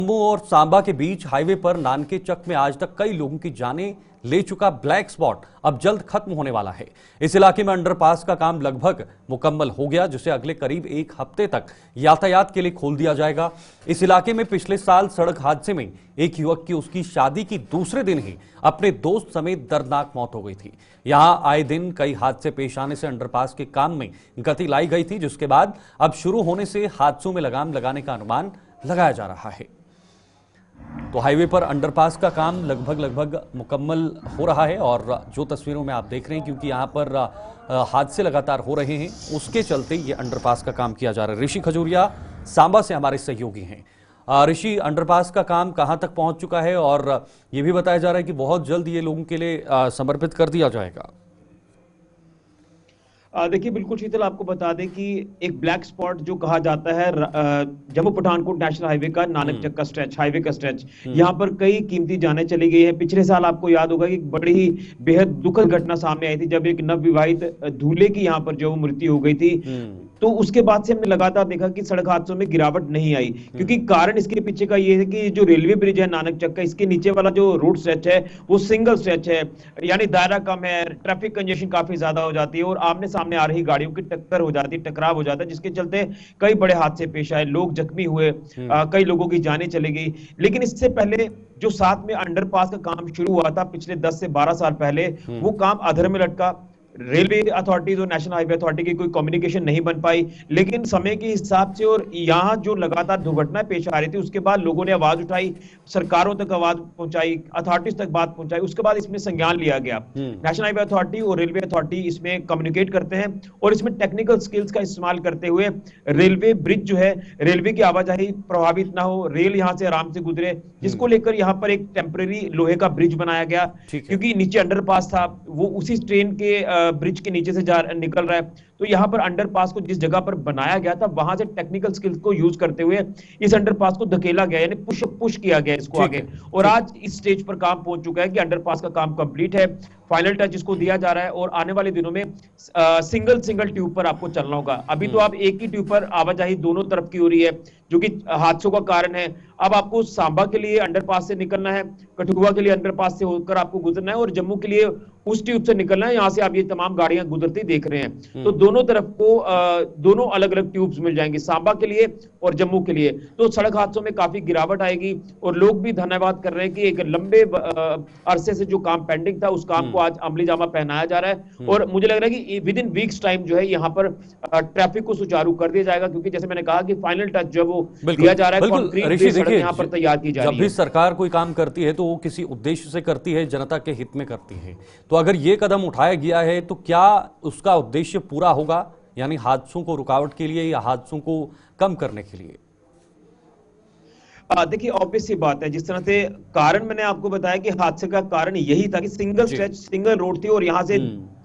जम्मू और सांबा के बीच हाईवे पर नानके चक में आज तक कई लोगों की जानें ले चुका ब्लैक स्पॉट अब जल्द खत्म होने वाला है। इस इलाके में अंडरपास का काम लगभग मुकम्मल हो गया, जिसे अगले करीब एक हफ्ते तक यातायात के लिए खोल दिया जाएगा। इस इलाके में पिछले साल सड़क हादसे में एक युवक की उसकी शादी की दूसरे दिन ही अपने दोस्त समेत दर्दनाक मौत हो गई थी। यहां आए दिन कई हादसे पेश आने से अंडरपास के काम में गति लाई गई थी, जिसके बाद अब शुरू होने से हादसों में लगाम लगाने का अनुमान लगाया जा रहा है। तो हाईवे पर अंडरपास का काम लगभग मुकम्मल हो रहा है और जो तस्वीरों में आप देख रहे हैं, क्योंकि यहां पर हादसे लगातार हो रहे हैं, उसके चलते ये अंडरपास का काम किया जा रहा है। ऋषि खजूरिया सांबा से हमारे सहयोगी हैं। ऋषि, अंडरपास का काम कहां तक पहुंच चुका है और ये भी बताया जा रहा है कि बहुत जल्द ये लोगों के लिए समर्पित कर दिया जाएगा। देखिए, बिल्कुल शीतल, आपको बता दें कि एक ब्लैक स्पॉट जो कहा जाता है जम्मू पठानकोट नेशनल हाईवे का नानक चक का स्ट्रेच, हाईवे का स्ट्रेच, यहाँ पर कई कीमती जानें चली गई है। पिछले साल आपको याद होगा कि बड़ी ही बेहद दुखद घटना सामने आई थी जब एक नवविवाहित दूल्हे की यहाँ पर जो मृत्यु हो गई थी। तो उसके बाद से हमने लगातार देखा कि सड़क हादसों में गिरावट नहीं आई, क्योंकि कारण इसके पीछे का ये है कि जो रेलवे ब्रिज है नानक चक का, इसके नीचे वाला जो रोड स्ट्रेच है वो सिंगल स्ट्रेच है, यानी दायरा कम है, ट्रैफिक कंजेशन काफी ज्यादा हो जाती है और आमने सामने आ रही गाड़ियों की टक्कर हो जाती है, टकराव हो जाता है, जिसके चलते कई बड़े हादसे पेश आए, लोग जख्मी हुए, कई लोगों की जानें चली गई। लेकिन इससे पहले जो साथ में अंडरपास का काम शुरू हुआ था पिछले 10 से 12 साल पहले, वो काम अधर में लटका। रेलवे अथॉरिटीज और नेशनल हाईवे अथॉरिटी की कोई कम्युनिकेशन नहीं बन पाई। लेकिन समय के हिसाब से और यहाँ जो लगातार दुर्घटनाएं पेश आ रही थी, उसके बाद लोगों ने आवाज उठाई, सरकारों तक आवाज पहुंचाई, अथॉरिटीज तक बात पहुंचाई। उसके बाद इसमें संज्ञान लिया गया। नेशनल हाईवे अथॉरिटी और रेलवे अथॉरिटी इसमें कम्युनिकेट करते हैं और इसमें टेक्निकल स्किल्स का इस्तेमाल करते हुए रेलवे ब्रिज जो है, रेलवे की आवाजाही प्रभावित ना हो, रेल यहाँ से आराम से गुजरे, जिसको लेकर यहाँ पर एक टेम्पररी लोहे का ब्रिज बनाया गया, क्योंकि नीचे अंडरपास था, वो उसी ट्रेन के ब्रिज के नीचे से निकल रहा है। तो यहां पर अंडरपास को जिस जगह पर बनाया गया था, वहां से टेक्निकल स्किल्स को यूज करते हुए इस अंडरपास को धकेला गया, यानी पुश किया गया इसको आगे। और आज इस स्टेज पर काम पहुंच चुका है कि अंडरपास का काम कंप्लीट है, फाइनल टच इसको दिया जा रहा है और आने वाले दिनों में सिंगल ट्यूब पर आपको चलना होगा। अभी तो आप एक ही ट्यूब पर आवाजाही दोनों तरफ की हो रही है, जो कि हादसों का कारण है। अब आपको सांबा के लिए अंडरपास से निकलना है, कठुआ के लिए अंडरपास से होकर आपको गुजरना है और जम्मू के लिए उस ट्यूब से निकलना है। यहां से आप ये तमाम गाड़ियां गुजरती देख रहे हैं। तो दोनों तरफ को दोनों अलग अलग ट्यूब्स मिल जाएंगे, सांबा के लिए और जम्मू के लिए। तो सड़क हादसों में काफी गिरावट आएगी और लोग भी धन्यवाद कर रहे हैं कि एक लंबे अरसे से जो काम पेंडिंग था, उस काम को आज अमली जामा पहनाया जा रहा है। और मुझे लग रहा है कि विद इन वीक्स टाइम जो है यहाँ पर ट्रैफिक को सुचारू कर दिया जाएगा, क्योंकि जैसे मैंने कहा कि फाइनल टच जो वो दिया जा रहा है, कंक्रीट सड़क यहाँ पर तैयार की जा रही है। जब भी सरकार कोई काम करती है तो वो किसी उद्देश्य से करती है, जनता के हित में करती है। तो अगर ये कदम उठाया गया है तो क्या उसका उद्देश्य पूरा होगा, यानी हादसों को रुकावट के लिए या हादसों को कम करने के लिए? देखिए, ऑब्वियस सी बात है, जिस तरह से कारण मैंने आपको बताया कि हादसे का कारण यही था कि सिंगल स्ट्रेच, सिंगल रोड थी और यहां से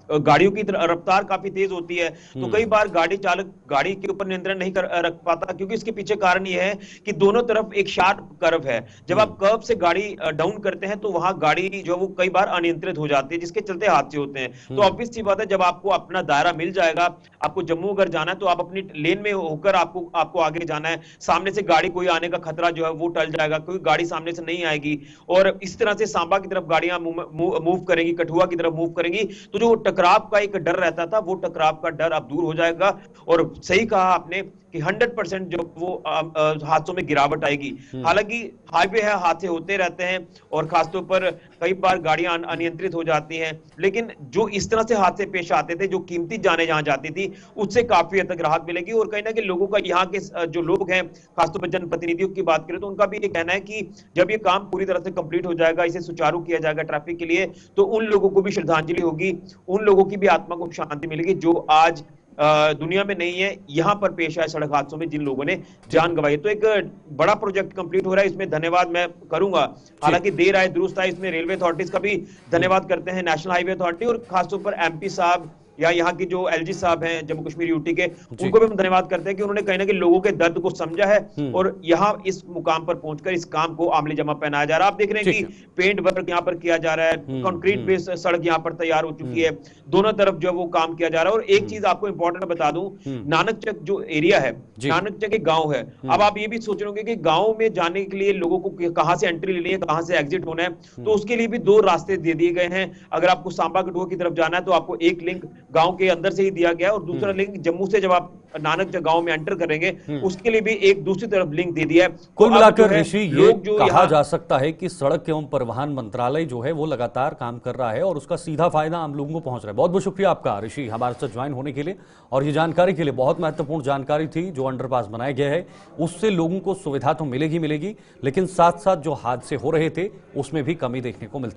गाड़ियों की रफ्तार काफी तेज होती है। तो कई बार गाड़ी चालक गाड़ी के ऊपर नियंत्रण नहीं रख पाता, क्योंकि इसके पीछे कारण यह है कि दोनों तरफ एक शार्प कर्व है। जब आप कर्व से गाड़ी डाउन करते हैं तो वहां गाड़ी जो वो कई बार अनियंत्रित हो जाती है, जिसके चलते हादसे होते हैं। तो ऑब्वियस सी बात है, जब आपको अपना दायरा मिल जाएगा, आपको जम्मू अगर जाना है तो आप अपनी लेन में होकर आपको आगे जाना है। सामने से गाड़ी कोई आने का खतरा जो है वो टल जाएगा, क्योंकि गाड़ी सामने से नहीं आएगी। और इस तरह से सांबा की तरफ गाड़ियां मूव करेंगी, कठुआ की तरफ मूव करेंगी, तो जो टकराव का एक डर रहता था, वो टकराव का डर अब दूर हो जाएगा। और सही कहा आपने कि 100% जो वो हादसों में गिरावट आएगी। हालांकि हाईवे है, हादसे होते रहते हैं और खासतौर पर कई बार गाड़ियां अनियंत्रित हो जाती हैं, लेकिन जो इस तरह से हादसे पेश आते थे, जो कीमती जाने जहां जाती थी, उससे काफी हद तक राहत मिलेगी। और कहीं ना कहीं लोगों का, यहाँ के जो लोग हैं, खासतौर पर जनप्रतिनिधियों की बात करें तो उनका भी ये कहना है कि जब ये काम पूरी तरह से कंप्लीट हो जाएगा, इसे सुचारू किया जाएगा ट्रैफिक के लिए, तो उन लोगों को भी श्रद्धांजलि होगी, उन लोगों की भी आत्मा को शांति मिलेगी जो आज दुनिया में नहीं है, यहां पर पेश आए सड़क हादसों में जिन लोगों ने जान गंवाई। तो एक बड़ा प्रोजेक्ट कंप्लीट हो रहा है, इसमें धन्यवाद मैं करूंगा। हालांकि देर आए दुरुस्त आए, इसमें रेलवे अथॉरिटीज का भी धन्यवाद करते हैं, नेशनल हाईवे अथॉरिटी और खासतौर पर एमपी साहब या यहाँ की जो एलजी साहब हैं जम्मू कश्मीर यूटी के, उनको भी हम धन्यवाद करते हैं कि उन्होंने कहीं ना कहीं लोगों के दर्द को समझा है और यहाँ इस मुकाम पर पहुंचकर इस काम को आमली जमा पहनाया जा रहा है। आप देख रहे हैं कि पेंट वर्क यहाँ पर किया जा रहा है, कंक्रीट बेस सड़क यहाँ पर तैयार हो चुकी है, दोनों तरफ जो वो काम किया जा रहा है। और एक चीज आपको इंपॉर्टेंट बता दूं, नानक चक जो एरिया है, नानक चक एक गांव है। अब आप ये भी सोच रहे होंगे कि गांव में जाने के लिए लोगों को कहां से एंट्री लेनी है, कहां से एग्जिट होना है, तो उसके लिए भी 2 रास्ते दे दिए गए हैं। अगर आपको सांबा कठुआ की तरफ जाना है तो आपको एक लिंक गांव के अंदर से ही दिया गया है और दूसरा लिंक जम्मू से जब आप नानक चक गांव में एंटर करेंगे उसके लिए भी एक दूसरी तरफ लिंक दे दिया है। कुल मिलाकर ऋषि ये कहा जा सकता है कि सड़क एवं परिवहन मंत्रालय जो है वो लगातार काम कर रहा है और उसका सीधा फायदा आम लोगों को पहुंच रहा है। बहुत बहुत शुक्रिया आपका ऋषि हमारे साथ ज्वाइन होने के लिए और ये जानकारी के लिए। बहुत महत्वपूर्ण जानकारी थी। जो अंडरपास बनाया गया है उससे लोगों को सुविधा तो मिलेगी, लेकिन साथ साथ जो हादसे हो रहे थे उसमें भी कमी देखने को मिलती